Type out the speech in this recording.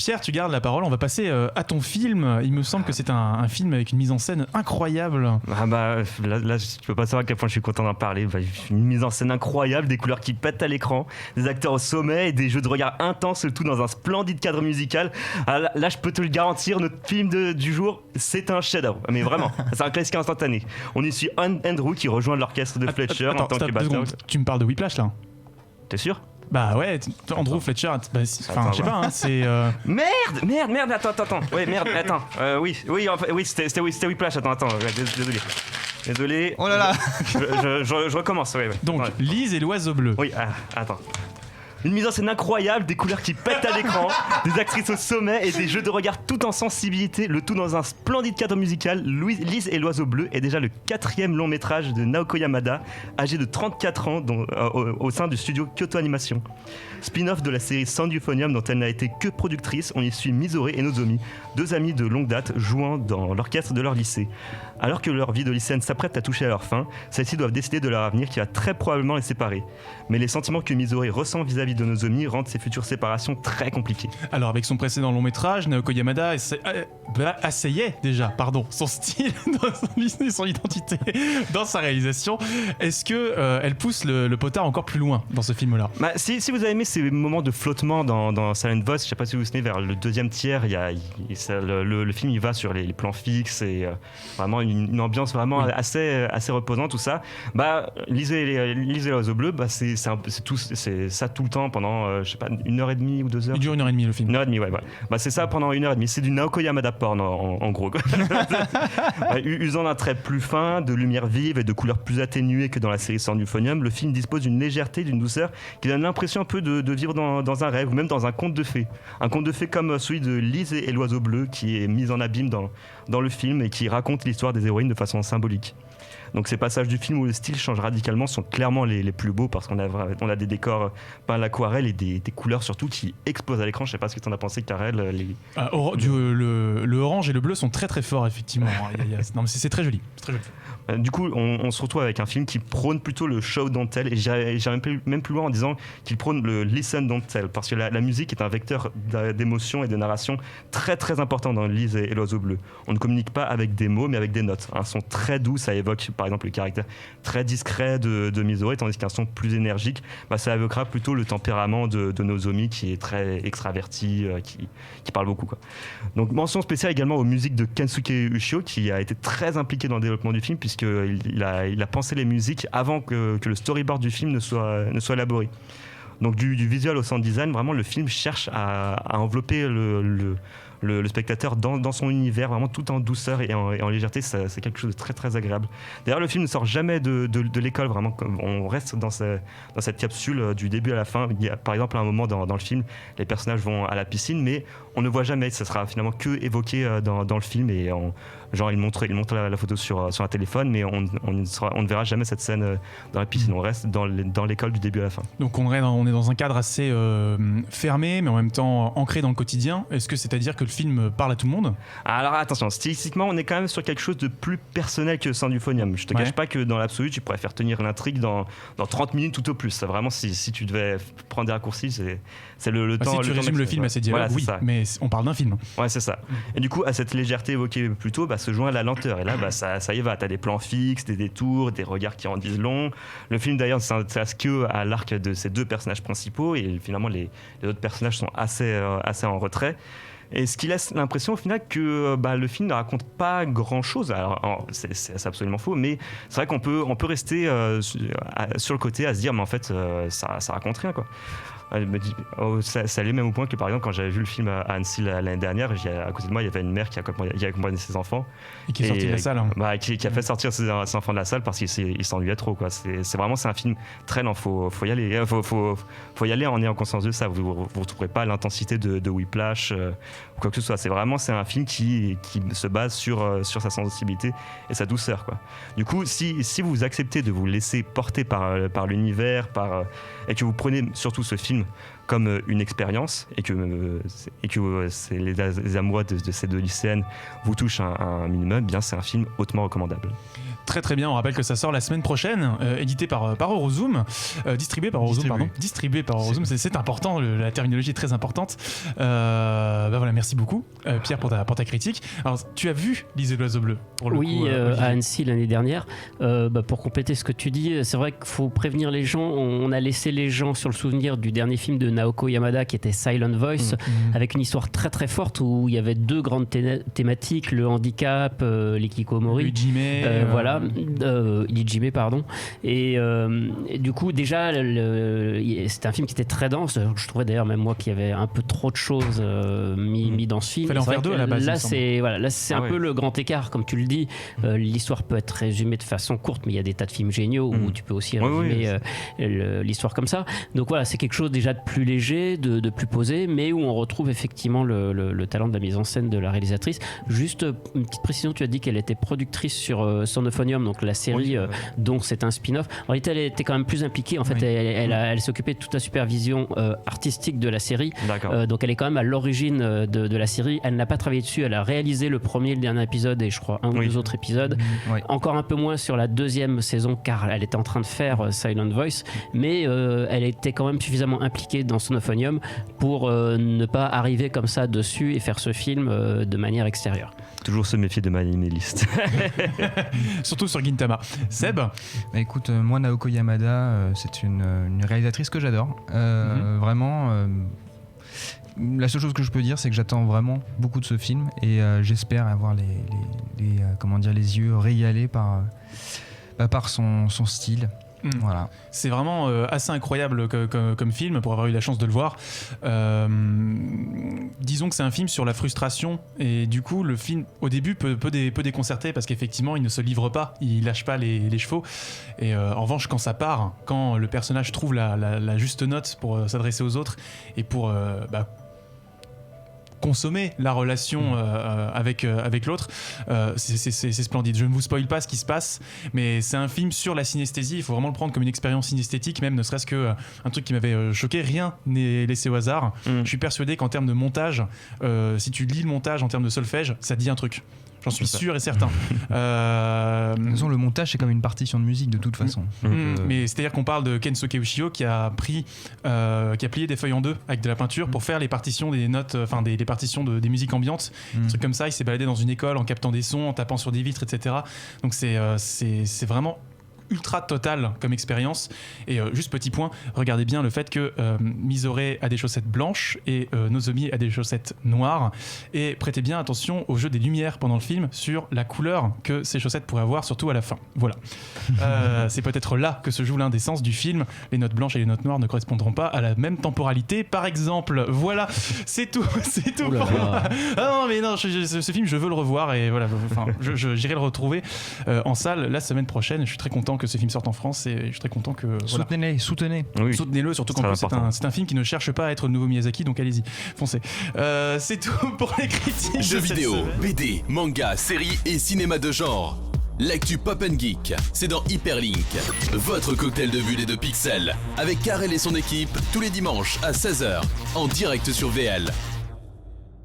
Pierre, tu gardes la parole. On va passer à ton film. Il me semble que c'est un film avec une mise en scène incroyable. Ah bah là tu peux pas savoir à quel point je suis content d'en parler. Une mise en scène incroyable, des couleurs qui pètent à l'écran, des acteurs au sommet et des jeux de regard intenses, le tout dans un splendide cadre musical. Alors là je peux te le garantir, notre film du jour, c'est un chef-d'œuvre. Mais vraiment, c'est un classique instantané. On y suit Andrew qui rejoint l'orchestre de Fletcher en tant que batteur. Tu me parles de Whiplash là? T'es sûr? Bah ouais, Andrew Fletcher, enfin je sais pas, hein, c'est... Merde, attends. Ouais, merde, attends. Oui, c'était Whiplash, attends, désolé. Oh là là. Je recommence, ouais. Donc, ouais. Lise et l'oiseau bleu. Oui, attends. Une mise en scène incroyable, des couleurs qui pètent à l'écran, des actrices au sommet et des jeux de regard tout en sensibilité, le tout dans un splendide cadre musical. Lise et l'oiseau bleu est déjà le 4e long métrage de Naoko Yamada, âgé de 34 ans au sein du studio Kyoto Animation. Spin-off de la série Sound Euphonium dont elle n'a été que productrice, on y suit Misore et Nozomi, 2 amis de longue date jouant dans l'orchestre de leur lycée. Alors que leur vie de lycéenne s'apprête à toucher à leur fin, celles-ci doivent décider de leur avenir qui va très probablement les séparer. Mais les sentiments que Misore ressent vis-à-vis de Nozomi rendent ces futures séparations très compliquées. Alors avec son précédent long métrage, Naoko Yamada asseyait déjà son style, son identité dans sa réalisation. Est-ce que elle pousse le potard encore plus loin dans ce film-là? Si vous avez aimé ces moments de flottement dans Silent Voice, je sais pas si vous vous souvenez, vers le 2e tiers, le film il va sur les plans fixes et vraiment une ambiance vraiment assez reposante, tout ça. Lisez l'oiseau bleu, c'est ça tout le temps pendant je sais pas 1h30 ou 2 heures. Il dure 1h30 le film. 1h30, ouais. C'est ça pendant 1h30. C'est du Naoko Yamada porn en gros. Usant d'un trait plus fin, de lumière vive et de couleurs plus atténuées que dans la série Sound Euphonium, le film dispose d'une légèreté, d'une douceur qui donne l'impression un peu de vivre dans un rêve ou même dans un conte de fées. Un conte de fées comme celui de Lise et l'oiseau bleu qui est mis en abîme dans le film et qui raconte l'histoire des héroïnes de façon symbolique. Donc ces passages du film où le style change radicalement sont clairement les plus beaux parce qu'on a des décors peints à l'aquarelle et des couleurs surtout qui explosent à l'écran. Je sais pas ce que tu en as pensé, Karel. Le orange et le bleu sont très très forts effectivement. Non mais c'est très joli. C'est très joli. Du coup, on se retrouve avec un film qui prône plutôt le show don't tell, et j'irais même plus loin en disant qu'il prône le listen don't tell, parce que la musique est un vecteur d'émotion et de narration très très important dans Lise et l'oiseau bleu. On ne communique pas avec des mots, mais avec des notes. Un son très doux, ça évoque par exemple le caractère très discret de Misore, tandis qu'un son plus énergique, ça évoquera plutôt le tempérament de Nozomi, qui est très extraverti, qui parle beaucoup, quoi. Donc mention spéciale également aux musiques de Kensuke Ushio, qui a été très impliqué dans le développement du film, puisqu'il a pensé les musiques avant que le storyboard du film ne soit élaboré. Donc du visual au sound design, vraiment le film cherche à envelopper le spectateur dans son univers, vraiment tout en douceur et en légèreté. C'est quelque chose de très très agréable. D'ailleurs, le film ne sort jamais de l'école, vraiment. On reste dans cette capsule du début à la fin. Il y a par exemple un moment dans le film, les personnages vont à la piscine, mais on ne voit jamais, ça sera finalement que évoqué dans le film, et il montre la photo sur un téléphone, mais on ne verra jamais cette scène dans la piscine. On reste dans l'école du début à la fin. Donc on est dans un cadre assez fermé, mais en même temps ancré dans le quotidien. Est-ce que c'est-à-dire que le film parle à tout le monde? Alors attention, stylistiquement, on est quand même sur quelque chose de plus personnel que Sound Euphonium. Je te cache pas que dans l'absolu, tu pourrais faire tenir l'intrigue dans 30 minutes tout au plus. Ça, vraiment, si tu devais prendre des raccourcis, c'est le temps. Si tu résumes le film à ces dialogues, oui, mais on parle d'un film. Ouais, c'est ça. Et du coup, à cette légèreté évoquée plus tôt, se joint la lenteur. Et là, ça y va. T'as des plans fixes, des détours, des regards qui en disent long. Le film, d'ailleurs, s'intéresse que à l'arc de ces 2 personnages principaux, et finalement, les autres personnages sont assez en retrait. Et ce qui laisse l'impression au final que le film ne raconte pas grand chose. Alors c'est absolument faux, mais c'est vrai qu'on peut rester sur le côté à se dire mais en fait ça raconte rien, quoi. Ça allait même au point que par exemple quand j'avais vu le film à Annecy l'année dernière, à côté de moi il y avait une mère qui accompagnait ses enfants et qui est sortie de la salle, qui a fait sortir ses enfants de la salle parce qu'il s'ennuyait trop, quoi. C'est vraiment un film très lent. Faut y aller, faut y aller en ayant conscience de ça. Vous retrouverez pas l'intensité de Whiplash ou quoi que ce soit. C'est un film qui se base sur sa sensibilité et sa douceur, quoi. Du coup, si vous acceptez de vous laisser porter par l'univers, et que vous prenez surtout ce film comme une expérience, et que les amoureux de ces 2 lycéennes vous touchent un minimum, bien c'est un film hautement recommandable. Très très bien, on rappelle que ça sort la semaine prochaine, édité par Eurozoom, distribué par Eurozoom, pardon. Distribué par Eurozoom, c'est important, la terminologie est très importante. Voilà, merci beaucoup, Pierre, pour ta critique. Alors, tu as vu Lise et l'oiseau bleu pour le coup, à Annecy l'année dernière. Pour compléter ce que tu dis, c'est vrai qu'il faut prévenir les gens. On a laissé les gens sur le souvenir du dernier film de Naoko Yamada qui était Silent Voice, avec une histoire très très forte où il y avait deux grandes thématiques, le handicap, l'hikikomori. L'Ijime, pardon. Et du coup, déjà, c'était un film qui était très dense. Je trouvais d'ailleurs, même moi, qu'il y avait un peu trop de choses mis dans ce film. Il fallait en faire deux à la base. Là, c'est un peu le grand écart, comme tu le dis. L'histoire peut être résumée de façon courte, mais il y a des tas de films géniaux où tu peux aussi résumer l'histoire comme ça. Donc voilà, c'est quelque chose déjà de plus léger, de plus posé, mais où on retrouve effectivement le talent de la mise en scène de la réalisatrice. Juste une petite précision, tu as dit qu'elle était productrice sur Sonophonium, donc la série dont c'est un spin-off. En réalité, elle était quand même plus impliquée. En fait, elle s'occupait de toute la supervision artistique de la série. Donc elle est quand même à l'origine de la série. Elle n'a pas travaillé dessus. Elle a réalisé le premier et le dernier épisode et je crois un ou deux autres épisodes. Encore un peu moins sur la deuxième saison car elle était en train de faire Silent Voice, mais elle était quand même suffisamment impliquée dans Sonophonium pour ne pas arriver comme ça dessus et faire ce film de manière extérieure. Toujours se méfier de ma liste. Surtout sur Gintama. Seb ? Écoute, moi Naoko Yamada, c'est une réalisatrice que j'adore. Vraiment, la seule chose que je peux dire, c'est que j'attends vraiment beaucoup de ce film et j'espère avoir les yeux régalés par son style. Voilà. C'est vraiment assez incroyable comme film pour avoir eu la chance de le voir. Disons que c'est un film sur la frustration et du coup le film au début peut déconcerter parce qu'effectivement il ne se livre pas, il lâche pas les chevaux et en revanche quand ça part, quand le personnage trouve la juste note pour s'adresser aux autres et pour consommer la relation avec l'autre, c'est splendide. Je ne vous spoil pas ce qui se passe, mais c'est un film sur la synesthésie. Il faut vraiment le prendre comme une expérience synesthétique, même ne serait-ce que un truc qui m'avait choqué. Rien n'est laissé au hasard. Je suis persuadé qu'en termes de montage, si tu lis le montage en termes de solfège, ça dit un truc. J'en suis sûr et certain. De toute façon, le montage, c'est comme une partition de musique de toute façon. Mais c'est-à-dire qu'on parle de Kensuke Ushio qui a plié des feuilles en deux avec de la peinture pour faire les partitions des notes, enfin des partitions des musiques ambiantes, des trucs comme ça. Il s'est baladé dans une école en captant des sons, en tapant sur des vitres, etc. Donc c'est vraiment ultra total comme expérience. Et juste petit point, regardez bien le fait que Misore a des chaussettes blanches et Nozomi a des chaussettes noires, et prêtez bien attention au jeu des lumières pendant le film sur la couleur que ces chaussettes pourraient avoir, surtout à la fin. Voilà. C'est peut-être là que se joue l'indécence du film. Les notes blanches et les notes noires ne correspondront pas à la même temporalité, par exemple. Voilà, c'est tout pour moi. Ah non mais non, ce film je veux le revoir et voilà, enfin, j'irai le retrouver en salle la semaine prochaine. Je suis très content que ce film sorte en France et je suis très content que soutenez-le. Soutenez-le, surtout qu'en plus c'est un film qui ne cherche pas à être le nouveau Miyazaki, donc allez-y, foncez. C'est tout pour les critiques. Jeux vidéo, BD, manga, séries et cinéma de genre. L'actu Pop & Geek, c'est dans Hyperlink, votre cocktail de bulles et de pixels, avec Karel et son équipe tous les dimanches à 16h en direct sur VL.